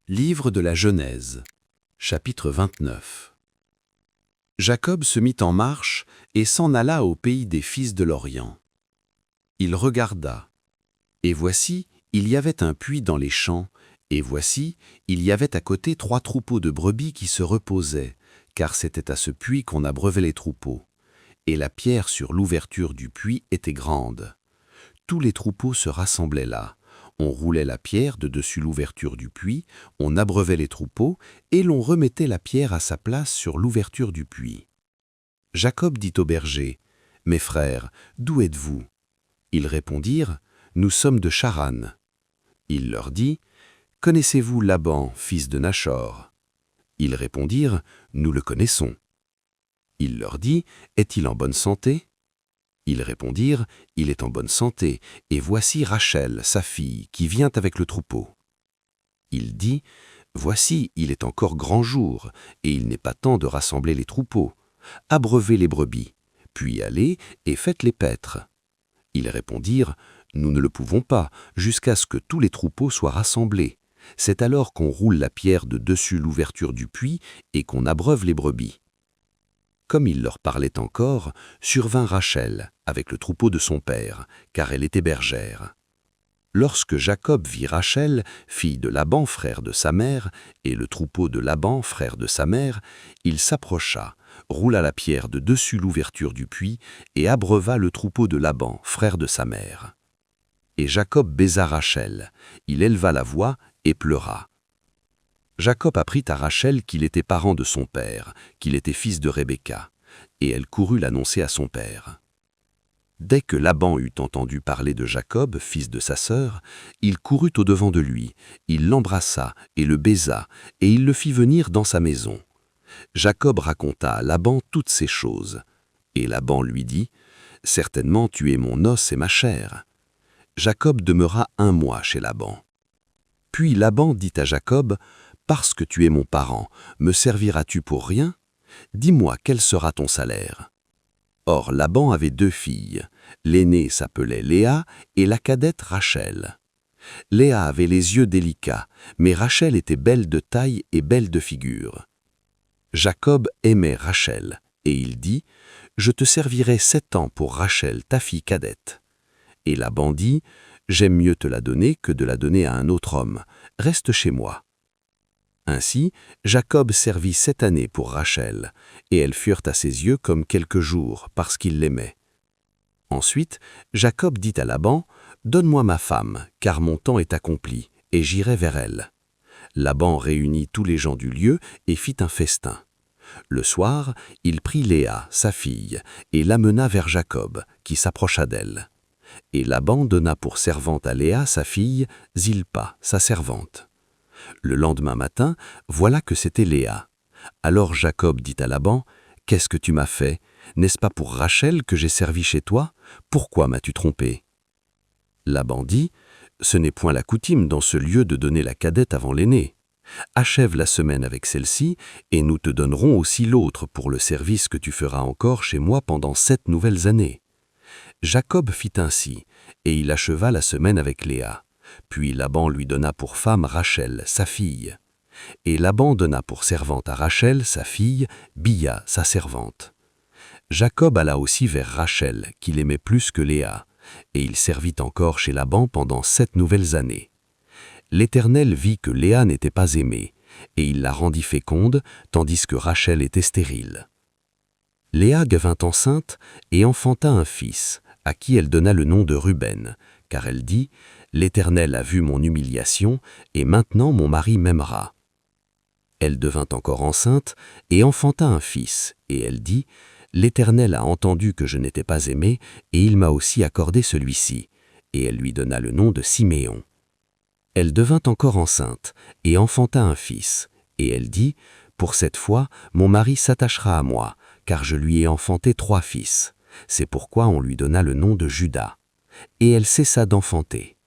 Livre de la Genèse, chapitre 29. Jacob se mit en marche et s'en alla au pays des fils de l'Orient. Il regarda, et voici, il y avait un puits dans les champs, et voici, il y avait à côté 3 troupeaux de brebis qui se reposaient, car c'était à ce puits qu'on abreuvait les troupeaux. Et la pierre sur l'ouverture du puits était grande. Tous les troupeaux se rassemblaient là. On roulait la pierre de dessus l'ouverture du puits, on abreuvait les troupeaux, et l'on remettait la pierre à sa place sur l'ouverture du puits. Jacob dit aux bergers, « Mes frères, d'où êtes-vous » Ils répondirent, « Nous sommes de Charan. » Il leur dit, « Connaissez-vous Laban, fils de Nachor » Ils répondirent, « Nous le connaissons. » Il leur dit, « Est-il en bonne santé » Ils répondirent, « Il est en bonne santé, et voici Rachel, sa fille, qui vient avec le troupeau. » Il dit, « Voici, il est encore grand jour, et il n'est pas temps de rassembler les troupeaux. Abreuvez les brebis, puis allez et faites-les paître. » Ils répondirent, « Nous ne le pouvons pas, jusqu'à ce que tous les troupeaux soient rassemblés. C'est alors qu'on roule la pierre de dessus l'ouverture du puits et qu'on abreuve les brebis. » Comme il leur parlait encore, survint Rachel avec le troupeau de son père, car elle était bergère. Lorsque Jacob vit Rachel, fille de Laban, frère de sa mère, et le troupeau de Laban, frère de sa mère, il s'approcha, roula la pierre de dessus l'ouverture du puits et abreuva le troupeau de Laban, frère de sa mère. Et Jacob baisa Rachel, il éleva la voix et pleura. Jacob apprit à Rachel qu'il était parent de son père, qu'il était fils de Rebecca, et elle courut l'annoncer à son père. Dès que Laban eut entendu parler de Jacob, fils de sa sœur, il courut au-devant de lui, il l'embrassa et le baisa, et il le fit venir dans sa maison. Jacob raconta à Laban toutes ces choses, et Laban lui dit, « Certainement tu es mon os et ma chair. » Jacob demeura 1 mois chez Laban. Puis Laban dit à Jacob, « Parce que tu es mon parent, me serviras-tu pour rien? Dis-moi quel sera ton salaire. » Or Laban avait 2 filles. L'aînée s'appelait Léa et la cadette Rachel. Léa avait les yeux délicats, mais Rachel était belle de taille et belle de figure. Jacob aimait Rachel, et il dit, « Je te servirai 7 ans pour Rachel, ta fille cadette. » Et Laban dit, « J'aime mieux te la donner que de la donner à un autre homme. Reste chez moi. » Ainsi, Jacob servit 7 années pour Rachel, et elles furent à ses yeux comme quelques jours, parce qu'il l'aimait. Ensuite, Jacob dit à Laban, « Donne-moi ma femme, car mon temps est accompli, et j'irai vers elle. » Laban réunit tous les gens du lieu et fit un festin. Le soir, il prit Léa, sa fille, et l'amena vers Jacob, qui s'approcha d'elle. Et Laban donna pour servante à Léa, sa fille, Zilpa, sa servante. Le lendemain matin, voilà que c'était Léa. Alors Jacob dit à Laban, « Qu'est-ce que tu m'as fait? N'est-ce pas pour Rachel que j'ai servi chez toi? Pourquoi m'as-tu trompé ?» Laban dit, « Ce n'est point la coutume dans ce lieu de donner la cadette avant l'aînée. Achève la semaine avec celle-ci, et nous te donnerons aussi l'autre pour le service que tu feras encore chez moi pendant 7 nouvelles années. » Jacob fit ainsi, et il acheva la semaine avec Léa. Puis Laban lui donna pour femme Rachel, sa fille. Et Laban donna pour servante à Rachel, sa fille, Bia, sa servante. Jacob alla aussi vers Rachel, qu'il aimait plus que Léa, et il servit encore chez Laban pendant 7 nouvelles années. L'Éternel vit que Léa n'était pas aimée, et il la rendit féconde, tandis que Rachel était stérile. Léa devint enceinte et enfanta un fils, à qui elle donna le nom de Ruben, car elle dit, « L'Éternel a vu mon humiliation, et maintenant mon mari m'aimera. » Elle devint encore enceinte et enfanta un fils, et elle dit, « L'Éternel a entendu que je n'étais pas aimée, et il m'a aussi accordé celui-ci. » Et elle lui donna le nom de Siméon. Elle devint encore enceinte et enfanta un fils, et elle dit, « Pour cette fois, mon mari s'attachera à moi, car je lui ai enfanté 3 fils. » C'est pourquoi on lui donna le nom de Juda. Et elle cessa d'enfanter.